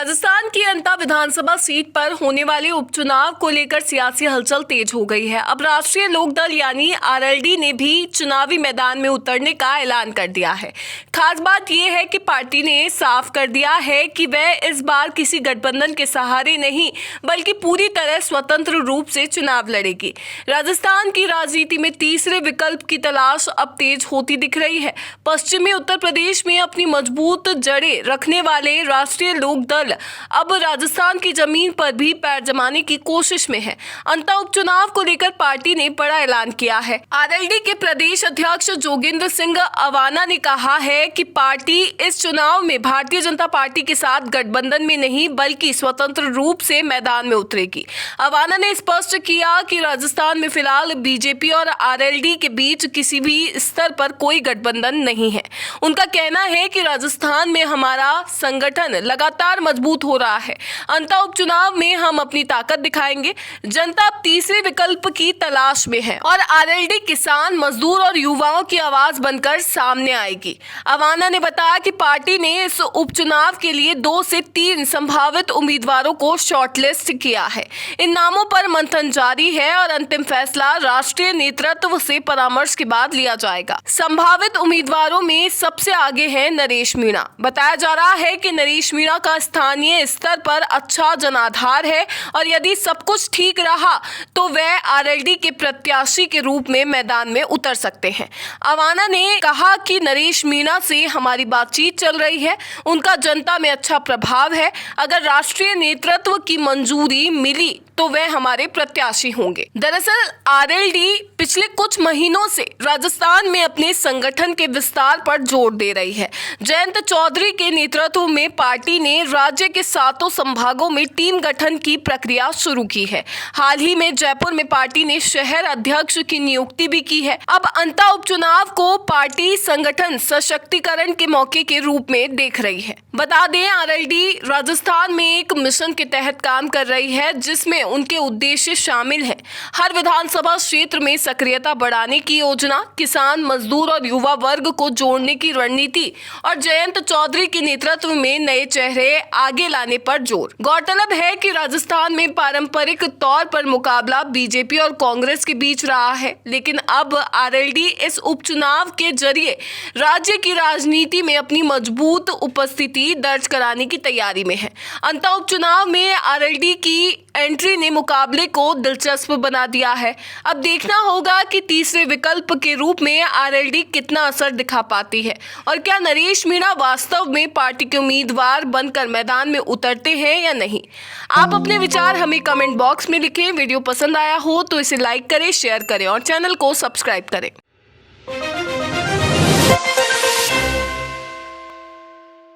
राजस्थान की अंता विधानसभा सीट पर होने वाले उपचुनाव को लेकर सियासी हलचल तेज हो गई है। अब राष्ट्रीय लोकदल यानी आरएलडी ने भी चुनावी मैदान में उतरने का ऐलान कर दिया है। खास बात यह है कि पार्टी ने साफ कर दिया है कि वह इस बार किसी गठबंधन के सहारे नहीं बल्कि पूरी तरह स्वतंत्र रूप से चुनाव लड़ेगी। राजस्थान की राजनीति में तीसरे विकल्प की तलाश अब तेज होती दिख रही है। पश्चिमी उत्तर प्रदेश में अपनी मजबूत जड़ें रखने वाले राष्ट्रीय लोकदल अब राजस्थान की जमीन पर भी पैर जमाने की कोशिश में है। अंता उपचुनाव को लेकर पार्टी ने बड़ा ऐलान किया है। आरएलडी के प्रदेश अध्यक्ष जोगेंद्र सिंह अवाना ने कहा है कि पार्टी इस चुनाव में भारतीय जनता पार्टी के साथ गठबंधन में नहीं बल्कि स्वतंत्र रूप से मैदान में उतरेगी। अवाना ने स्पष्ट किया कि राजस्थान में फिलहाल बीजेपी और आरएलडी के बीच किसी भी स्तर पर कोई गठबंधन नहीं है। उनका कहना है कि राजस्थान में हमारा संगठन लगातार मजबूत हो रहा है। अंता उपचुनाव में हम अपनी ताकत दिखाएंगे। जनता अब तीसरे विकल्प की तलाश में है और आरएलडी किसान, मजदूर और युवाओं की आवाज बनकर सामने आएगी। अवाना ने बताया कि पार्टी ने इस उपचुनाव के लिए 2 से 3 संभावित उम्मीदवारों को शॉर्टलिस्ट किया है। इन नामों पर मंथन जारी है और अंतिम फैसला राष्ट्रीय नेतृत्व से परामर्श के बाद लिया जाएगा। संभावित उम्मीदवारों में सबसे आगे है नरेश मीणा। बताया जा रहा है कि नरेश मीणा का स्थानीय स्तर पर अच्छा जनाधार है और यदि सब कुछ ठीक रहा तो वह आरएलडी के प्रत्याशी के रूप में मैदान में उतर सकते हैं। अवाना ने कहा कि नरेश मीणा से हमारी बातचीत चल रही है, उनका जनता में अच्छा प्रभाव है। अगर राष्ट्रीय नेतृत्व की मंजूरी मिली तो वह हमारे प्रत्याशी होंगे। दरअसल आरएलडी पिछले कुछ महीनों से राजस्थान में अपने संगठन के विस्तार पर जोर दे रही है। जयंत चौधरी के नेतृत्व में पार्टी ने राज्य के 7 संभागों में टीम गठन की प्रक्रिया शुरू की है। हाल ही में जयपुर में पार्टी ने शहर अध्यक्ष की नियुक्ति भी की है। अब अंता उपचुनाव को पार्टी संगठन सशक्तिकरण के मौके के रूप में देख रही है। बता दें, आरएलडी राजस्थान में एक मिशन के तहत काम कर रही है जिसमें उनके उद्देश्य शामिल हैं। हर विधानसभा क्षेत्र में सक्रियता बढ़ाने की योजना, किसान, मजदूर और युवा वर्ग को जोड़ने की रणनीति और जयंत चौधरी के नेतृत्व में नए चेहरे आगे लाने पर जोर। गौरतलब है कि राजस्थान में पारंपरिक तौर पर मुकाबला बीजेपी और कांग्रेस के बीच रहा है, लेकिन अब आरएलडी इस उपचुनाव के जरिए राज्य की राजनीति में अपनी मजबूत उपस्थिति दर्ज कराने की तैयारी में है। अंता उपचुनाव में आरएलडी की एंट्री ने मुकाबले को दिलचस्प बना दिया है। अब देखना होगा कि तीसरे विकल्प के रूप में आरएलडी कितना असर दिखा पाती है और क्या नरेश मीणा वास्तव में पार्टी के उम्मीदवार बनकर मैदान में उतरते हैं या नहीं। आप अपने विचार हमें कमेंट बॉक्स में लिखें। वीडियो पसंद आया हो तो इसे लाइक करें, शेयर करें और चैनल को सब्सक्राइब करें।